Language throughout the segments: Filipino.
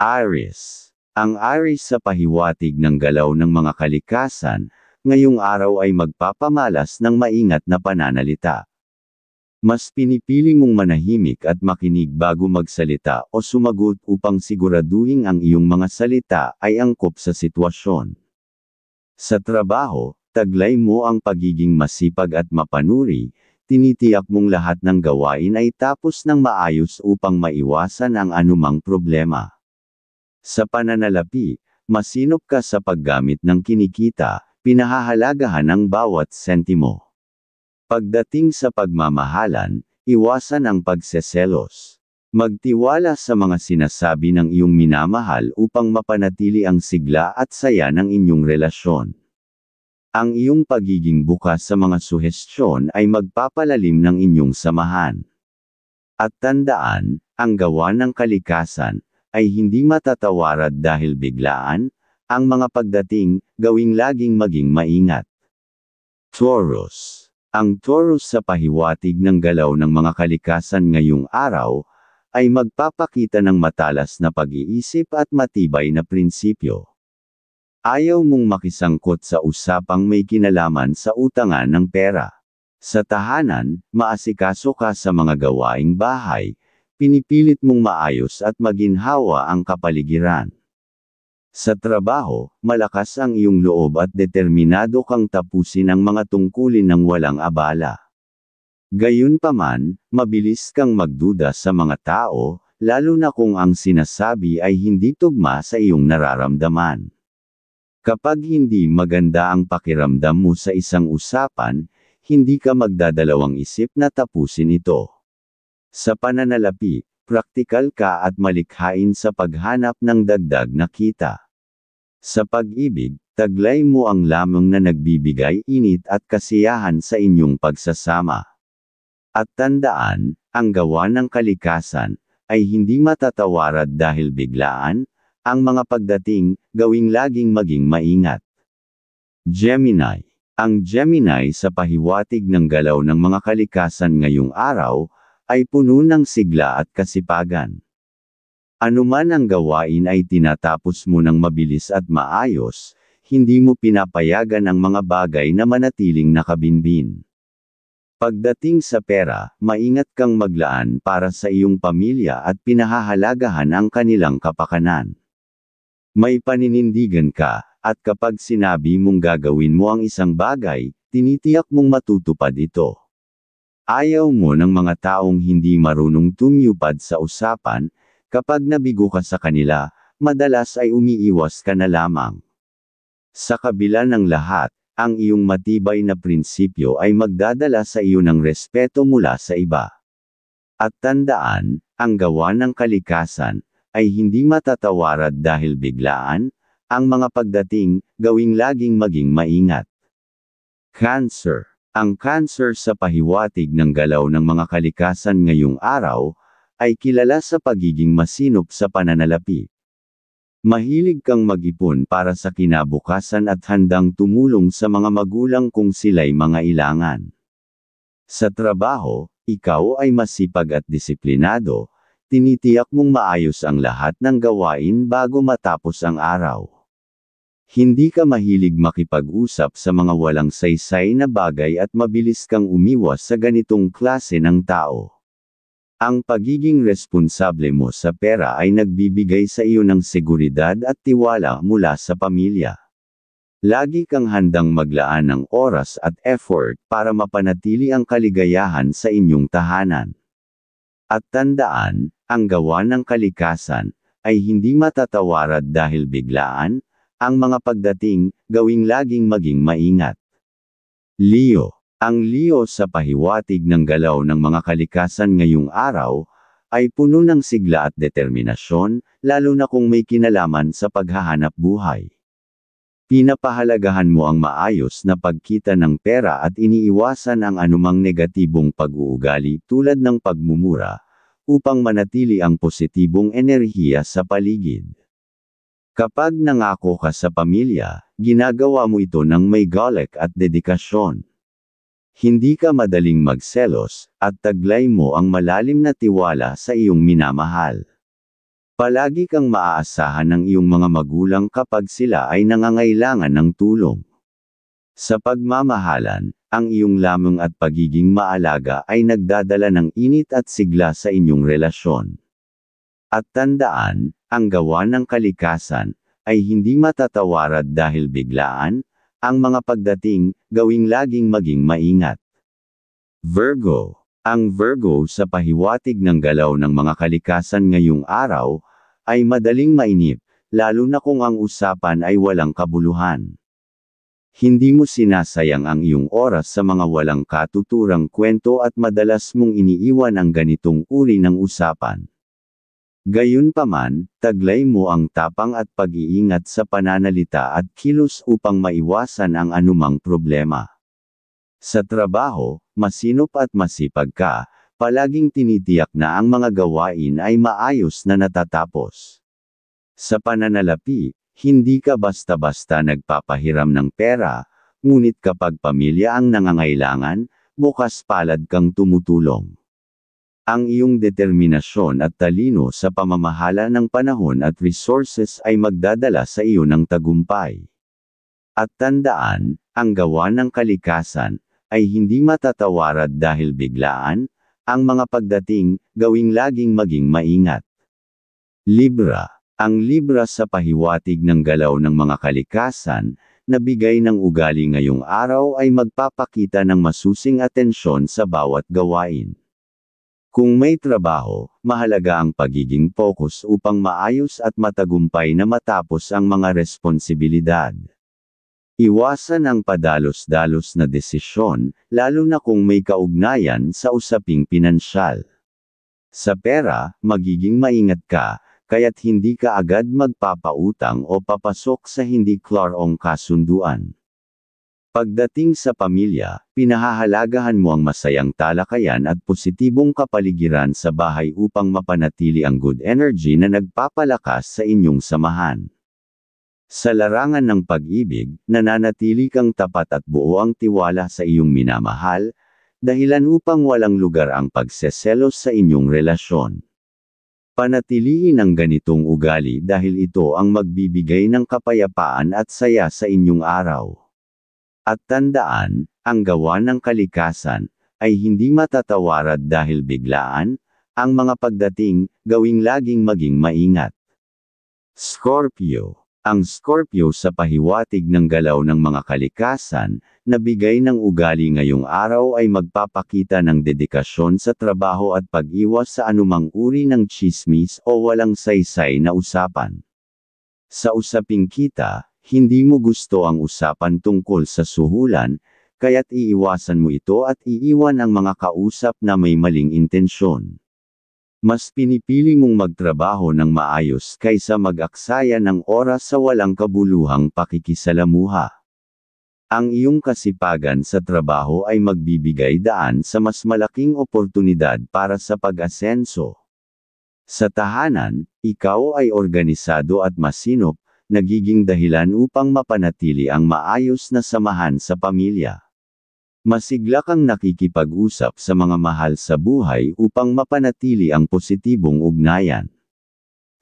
Aries. Ang Aries sa pahiwatig ng galaw ng mga kalikasan, ngayong araw ay magpapamalas ng maingat na pananalita. Mas pinipili mong manahimik at makinig bago magsalita o sumagot upang siguraduhin ang iyong mga salita ay angkop sa sitwasyon. Sa trabaho, taglay mo ang pagiging masipag at mapanuri, tinitiyak mong lahat ng gawain ay tapos ng maayos upang maiwasan ang anumang problema. Sa pananalapi, masinop ka sa paggamit ng kinikita, pinahahalagahan ang bawat sentimo. Pagdating sa pagmamahalan, iwasan ang pagseselos. Magtiwala sa mga sinasabi ng iyong minamahal upang mapanatili ang sigla at saya ng inyong relasyon. Ang iyong pagiging bukas sa mga suhestyon ay magpapalalim ng inyong samahan. At tandaan, ang gawa ng kalikasan ay hindi matatawarad dahil biglaan, ang mga pagdating, gawing laging maging maingat. Taurus. Ang Taurus sa pahiwatig ng galaw ng mga kalikasan ngayong araw, ay magpapakita ng matalas na pag-iisip at matibay na prinsipyo. Ayaw mong makisangkot sa usapang may kinalaman sa utangan ng pera. Sa tahanan, maasikaso ka sa mga gawaing bahay, pinipilit mong maayos at maginhawa ang kapaligiran. Sa trabaho, malakas ang iyong loob at determinado kang tapusin ang mga tungkulin ng walang abala. Gayunpaman, mabilis kang magduda sa mga tao, lalo na kung ang sinasabi ay hindi tugma sa iyong nararamdaman. Kapag hindi maganda ang pakiramdam mo sa isang usapan, hindi ka magdadalawang isip na tapusin ito. Sa pananalapi, praktikal ka at malikhain sa paghanap ng dagdag na kita. Sa pag-ibig, taglay mo ang lamang na nagbibigay init at kasiyahan sa inyong pagsasama. At tandaan, ang gawa ng kalikasan ay hindi matatawarad dahil biglaan, ang mga pagdating, gawing laging maging maingat. Gemini. Ang Gemini sa pahiwatig ng galaw ng mga kalikasan ngayong araw, ay puno ng sigla at kasipagan. Anuman ang gawain ay tinatapos mo ng mabilis at maayos, hindi mo pinapayagan ang mga bagay na manatiling nakabinbin. Pagdating sa pera, maingat kang maglaan para sa iyong pamilya at pinahahalagahan ang kanilang kapakanan. May paninindigan ka, at kapag sinabi mong gagawin mo ang isang bagay, tinitiyak mong matutupad ito. Ayaw mo ng mga taong hindi marunong tumyupad sa usapan, kapag nabigo ka sa kanila, madalas ay umiiwas ka na lamang. Sa kabila ng lahat, ang iyong matibay na prinsipyo ay magdadala sa iyo ng respeto mula sa iba. At tandaan, ang gawa ng kalikasan, ay hindi matatawarad dahil biglaan, ang mga pagdating, gawing laging maging maingat. Cancer. Ang Cancer sa pahiwatig ng galaw ng mga kalikasan ngayong araw, ay kilala sa pagiging masinop sa pananalapi. Mahilig kang mag-ipon para sa kinabukasan at handang tumulong sa mga magulang kung sila'y mangailangan. Sa trabaho, ikaw ay masipag at disiplinado, tinitiyak mong maayos ang lahat ng gawain bago matapos ang araw. Hindi ka mahilig makipag-usap sa mga walang saysay na bagay at mabilis kang umiwas sa ganitong klase ng tao. Ang pagiging responsable mo sa pera ay nagbibigay sa iyo ng seguridad at tiwala mula sa pamilya. Lagi kang handang maglaan ng oras at effort para mapanatili ang kaligayahan sa inyong tahanan. At tandaan, ang gawa ng kalikasan ay hindi matatawarad dahil biglaan, ang mga pagdating, gawing laging maging maingat. Leo. Ang Leo sa pahiwatig ng galaw ng mga kalikasan ngayong araw, ay puno ng sigla at determinasyon, lalo na kung may kinalaman sa paghahanap buhay. Pinapahalagahan mo ang maayos na pagkita ng pera at iniiwasan ang anumang negatibong pag-uugali tulad ng pagmumura, upang manatili ang positibong enerhiya sa paligid. Kapag nangako ka sa pamilya, ginagawa mo ito ng may galak at dedikasyon. Hindi ka madaling magselos, at taglay mo ang malalim na tiwala sa iyong minamahal. Palagi kang maaasahan ng iyong mga magulang kapag sila ay nangangailangan ng tulong. Sa pagmamahalan, ang iyong lamang at pagiging maalaga ay nagdadala ng init at sigla sa inyong relasyon. At tandaan, ang gawa ng kalikasan ay hindi matatawarad dahil biglaan. Ang mga pagdating, gawing laging maging maingat. Virgo. Ang Virgo sa pahiwatig ng galaw ng mga kalikasan ngayong araw, ay madaling mainip, lalo na kung ang usapan ay walang kabuluhan. Hindi mo sinasayang ang iyong oras sa mga walang katuturang kwento at madalas mong iniiwan ang ganitong uri ng usapan. Gayunpaman, taglay mo ang tapang at pag-iingat sa pananalita at kilos upang maiwasan ang anumang problema. Sa trabaho, masinop at masipag ka, palaging tinitiyak na ang mga gawain ay maayos na natatapos. Sa pananalapi, hindi ka basta-basta nagpapahiram ng pera, ngunit kapag pamilya ang nangangailangan, bukas palad kang tumutulong. Ang iyong determinasyon at talino sa pamamahala ng panahon at resources ay magdadala sa iyo ng tagumpay. At tandaan, ang gawa ng kalikasan ay hindi matatawarad dahil biglaan. Ang mga pagdating, gawing laging maging maingat. Libra. Ang Libra sa pahiwatig ng galaw ng mga kalikasan, na bigay ng ugali ngayong araw ay magpapakita ng masusing atensyon sa bawat gawain. Kung may trabaho, mahalaga ang pagiging focus upang maayos at matagumpay na matapos ang mga responsibilidad. Iwasan ang padalos-dalos na desisyon, lalo na kung may kaugnayan sa usaping pinansyal. Sa pera, magiging maingat ka, kaya't hindi ka agad magpapautang o papasok sa hindi klarong kasunduan. Pagdating sa pamilya, pinahahalagahan mo ang masayang talakayan at positibong kapaligiran sa bahay upang mapanatili ang good energy na nagpapalakas sa inyong samahan. Sa larangan ng pag-ibig, nananatili kang tapat at buo ang tiwala sa iyong minamahal, dahilan upang walang lugar ang pagseselos sa inyong relasyon. Panatilihin ang ganitong ugali dahil ito ang magbibigay ng kapayapaan at saya sa inyong araw. At tandaan, ang gawa ng kalikasan ay hindi matatawarad dahil biglaan. Ang mga pagdating, gawing laging maging maingat. Scorpio. Ang Scorpio sa pahiwatig ng galaw ng mga kalikasan, na bigay ng ugali ngayong araw ay magpapakita ng dedikasyon sa trabaho at pag-iwas sa anumang uri ng tsismis o walang saysay na usapan. Sa usaping kita, hindi mo gusto ang usapan tungkol sa suhulan, kaya't iiwasan mo ito at iiwan ang mga kausap na may maling intensyon. Mas pinipili mong magtrabaho ng maayos kaysa mag-aksaya ng oras sa walang kabuluhang pakikisalamuha. Ang iyong kasipagan sa trabaho ay magbibigay daan sa mas malaking oportunidad para sa pag-asenso. Sa tahanan, ikaw ay organisado at masinop, nagiging dahilan upang mapanatili ang maayos na samahan sa pamilya. Masigla kang nakikipag-usap sa mga mahal sa buhay upang mapanatili ang positibong ugnayan.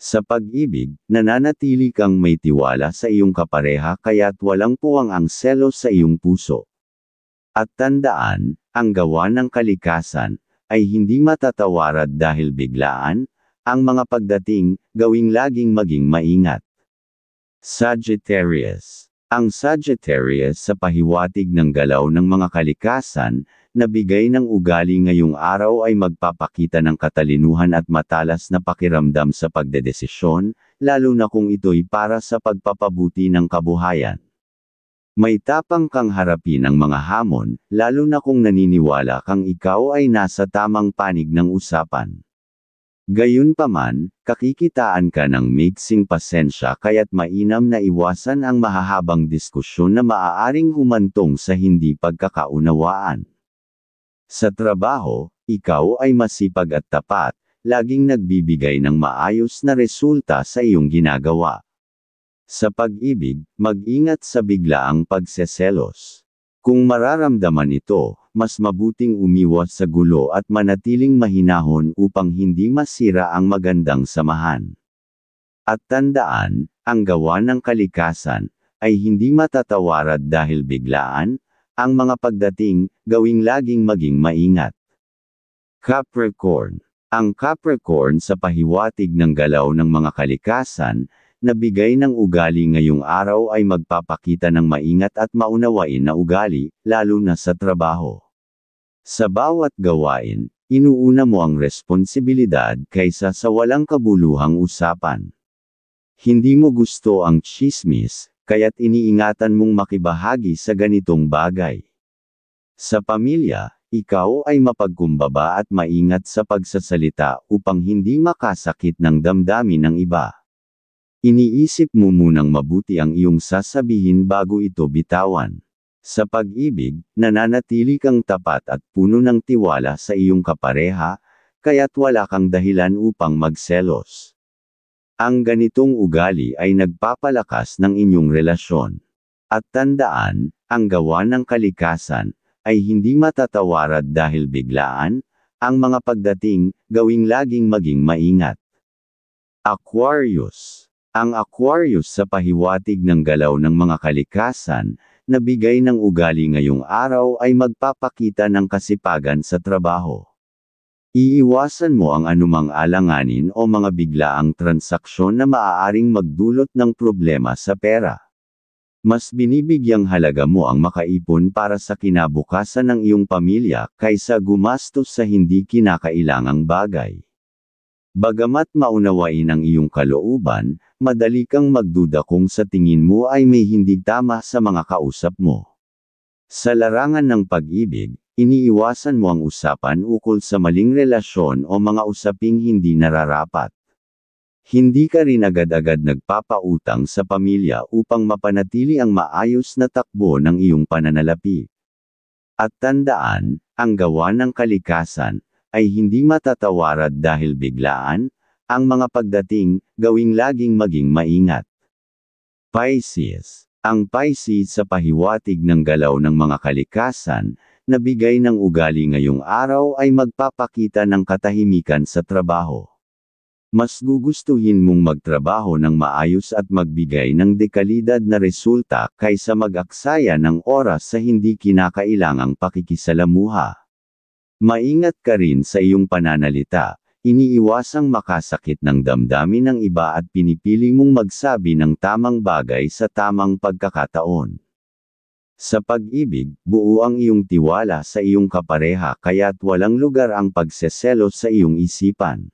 Sa pag-ibig, nananatili kang may tiwala sa iyong kapareha kaya't walang puwang ang selos sa iyong puso. At tandaan, ang gawa ng kalikasan ay hindi matatawarad dahil biglaan. Ang mga pagdating, gawing laging maging maingat. Sagittarius. Ang Sagittarius sa pahiwatig ng galaw ng mga kalikasan, na bigay ng ugali ngayong araw ay magpapakita ng katalinuhan at matalas na pakiramdam sa pagdedesisyon, lalo na kung ito'y para sa pagpapabuti ng kabuhayan. May tapang kang harapin ang mga hamon, lalo na kung naniniwala kang ikaw ay nasa tamang panig ng usapan. Gayunpaman, kakikitaan ka ng migsing pasensya kaya't mainam na iwasan ang mahahabang diskusyon na maaaring humantong sa hindi pagkakaunawaan. Sa trabaho, ikaw ay masipag at tapat, laging nagbibigay ng maayos na resulta sa iyong ginagawa. Sa pag-ibig, mag-ingat sa biglaang pagseselos. Kung mararamdaman ito, mas mabuting umiwas sa gulo at manatiling mahinahon upang hindi masira ang magandang samahan. At tandaan, ang gawa ng kalikasan, ay hindi matatawarad dahil biglaan, ang mga pagdating, gawing laging maging maingat. Capricorn. Ang Capricorn sa pahiwatig ng galaw ng mga kalikasan, na bigay ng ugali ngayong araw ay magpapakita ng maingat at maunawain na ugali, lalo na sa trabaho. Sa bawat gawain, inuuna mo ang responsibilidad kaysa sa walang kabuluhang usapan. Hindi mo gusto ang tsismis, kaya't iniingatan mong makibahagi sa ganitong bagay. Sa pamilya, ikaw ay mapagkumbaba at maingat sa pagsasalita upang hindi makasakit ng damdamin ng iba. Iniisip mo munang mabuti ang iyong sasabihin bago ito bitawan. Sa pag-ibig, nananatili kang tapat at puno ng tiwala sa iyong kapareha, kaya't wala kang dahilan upang magselos. Ang ganitong ugali ay nagpapalakas ng inyong relasyon. At tandaan, ang gawa ng kalikasan, ay hindi matatawarad dahil biglaan, ang mga pagdating, gawing laging maging maingat. Aquarius. Ang Aquarius sa pahiwatig ng galaw ng mga kalikasan, na bigay ng ugali ngayong araw ay magpapakita ng kasipagan sa trabaho. Iiwasan mo ang anumang alanganin o mga biglaang transaksyon na maaaring magdulot ng problema sa pera. Mas binibigyang halaga mo ang makaipon para sa kinabukasan ng iyong pamilya kaysa gumastos sa hindi kinakailangang bagay. Bagamat maunawain ang iyong kalooban, madali kang magduda kung sa tingin mo ay may hindi tama sa mga kausap mo. Sa larangan ng pag-ibig, iniiwasan mo ang usapan ukol sa maling relasyon o mga usaping hindi nararapat. Hindi ka rin agad-agad nagpapautang sa pamilya upang mapanatili ang maayos na takbo ng iyong pananalapi. At tandaan, ang gawa ng kalikasan, ay hindi matatawarad dahil biglaan, ang mga pagdating, gawing laging maging maingat. Pisces. Ang Pisces sa pahiwatig ng galaw ng mga kalikasan, na bigay ng ugali ngayong araw ay magpapakita ng katahimikan sa trabaho. Mas gugustuhin mong magtrabaho ng maayos at magbigay ng dekalidad na resulta kaysa mag-aksaya ng oras sa hindi kinakailangang pakikisalamuha. Maingat ka rin sa iyong pananalita, iniiwasang makasakit ng damdamin ng iba at pinipili mong magsabi ng tamang bagay sa tamang pagkakataon. Sa pag-ibig, buo ang iyong tiwala sa iyong kapareha kaya't walang lugar ang pagseselos sa iyong isipan.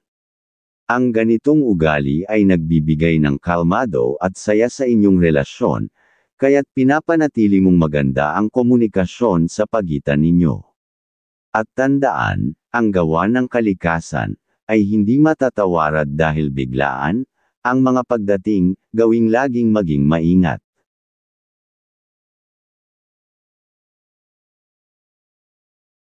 Ang ganitong ugali ay nagbibigay ng kalmado at saya sa inyong relasyon, kaya't pinapanatili mong maganda ang komunikasyon sa pagitan ninyo. At tandaan, ang gawa ng kalikasan, ay hindi matatawarad dahil biglaan, ang mga pagdating, gawing laging maging maingat.